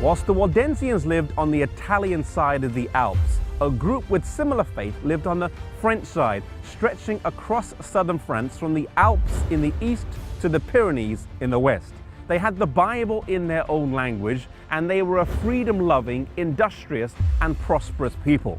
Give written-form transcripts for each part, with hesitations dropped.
Whilst the Waldensians lived on the Italian side of the Alps, a group with similar faith lived on the French side, stretching across southern France from the Alps in the east to the Pyrenees in the west. They had the Bible in their own language, and they were a freedom-loving, industrious, and prosperous people.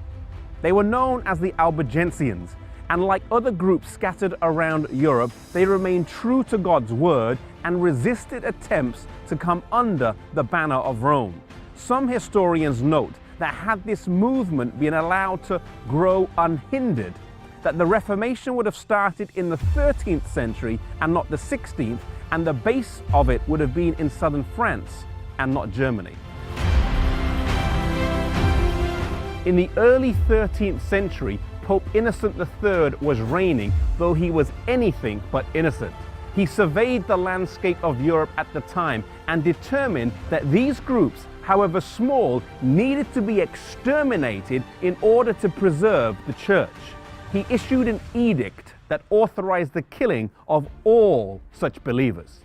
They were known as the Albiģians, and like other groups scattered around Europe, they remained true to God's word and resisted attempts to come under the banner of Rome. Some historians note that had this movement been allowed to grow unhindered, that the Reformation would have started in the 13th century and not the 16th, and the base of it would have been in southern France and not Germany. In the early 13th century, Pope Innocent III was reigning, though he was anything but innocent. He surveyed the landscape of Europe at the time and determined that these groups, however small, needed to be exterminated in order to preserve the church. He issued an edict that authorized the killing of all such believers.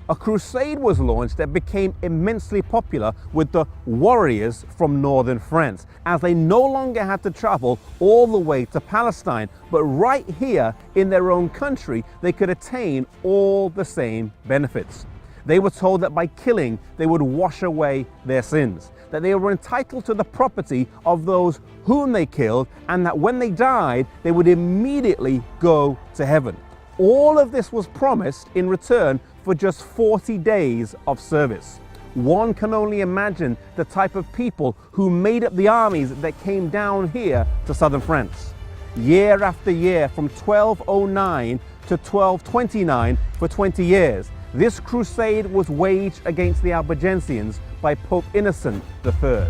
A crusade was launched that became immensely popular with the warriors from northern France, as they no longer had to travel all the way to Palestine, but right here in their own country they could attain all the same benefits. They were told that by killing they would wash away their sins, that they were entitled to the property of those whom they killed, and that when they died they would immediately go to heaven. All of this was promised in return for just 40 days of service. One can only imagine the type of people who made up the armies that came down here to southern France. Year after year, from 1209 to 1229, for 20 years, this crusade was waged against the Albiģians by Pope Innocent III.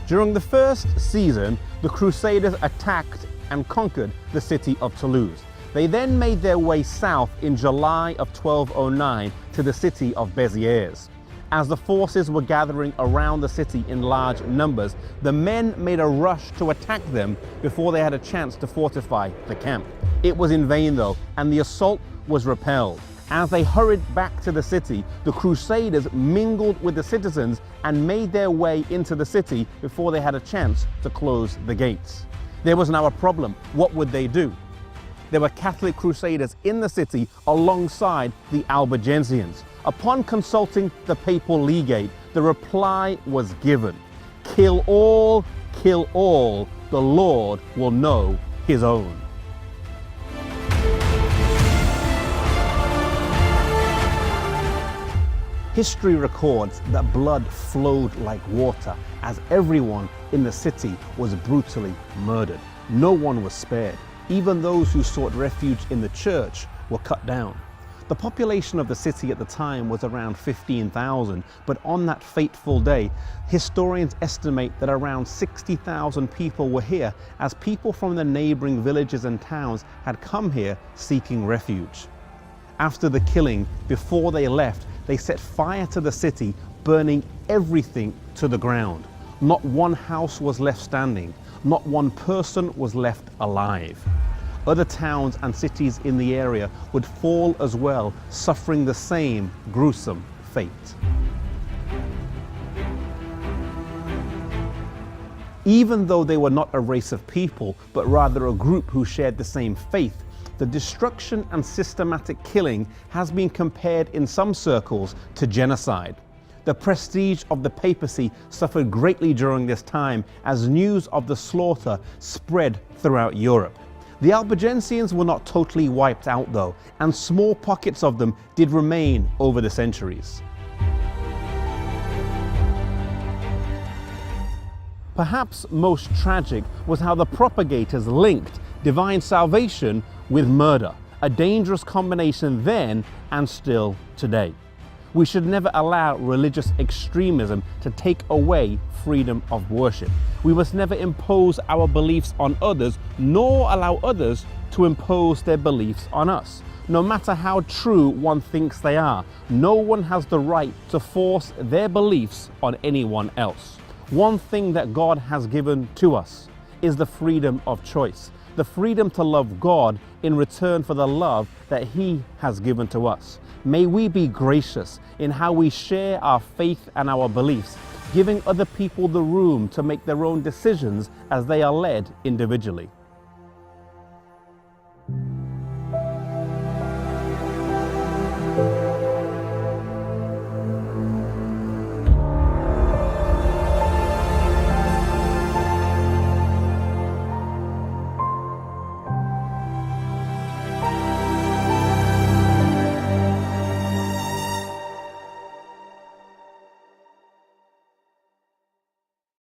During the first season, the Crusaders attacked and conquered the city of Toulouse. They then made their way south in July of 1209 to the city of Béziers. As the forces were gathering around the city in large numbers, the men made a rush to attack them before they had a chance to fortify the camp. It was in vain though, and the assault was repelled. As they hurried back to the city, the Crusaders mingled with the citizens and made their way into the city before they had a chance to close the gates. There was now a problem. What would they do? There were Catholic Crusaders in the city alongside the Albiģians. Upon consulting the papal legate, the reply was given: kill all, the Lord will know his own. History records that blood flowed like water as everyone in the city was brutally murdered. No one was spared. Even those who sought refuge in the church were cut down. The population of the city at the time was around 15,000, but on that fateful day, historians estimate that around 60,000 people were here, as people from the neighboring villages and towns had come here seeking refuge. After the killing, before they left, they set fire to the city, burning everything to the ground. Not one house was left standing. Not one person was left alive. Other towns and cities in the area would fall as well, suffering the same gruesome fate. Even though they were not a race of people, but rather a group who shared the same faith, the destruction and systematic killing has been compared in some circles to genocide. The prestige of the papacy suffered greatly during this time as news of the slaughter spread throughout Europe. The Albiģians were not totally wiped out though, and small pockets of them did remain over the centuries. Perhaps most tragic was how the propagators linked divine salvation with murder, a dangerous combination then and still today. We should never allow religious extremism to take away freedom of worship. We must never impose our beliefs on others, nor allow others to impose their beliefs on us. No matter how true one thinks they are, no one has the right to force their beliefs on anyone else. One thing that God has given to us is the freedom of choice. the freedom to love God in return for the love that He has given to us. May we be gracious in how we share our faith and our beliefs, giving other people the room to make their own decisions as they are led individually.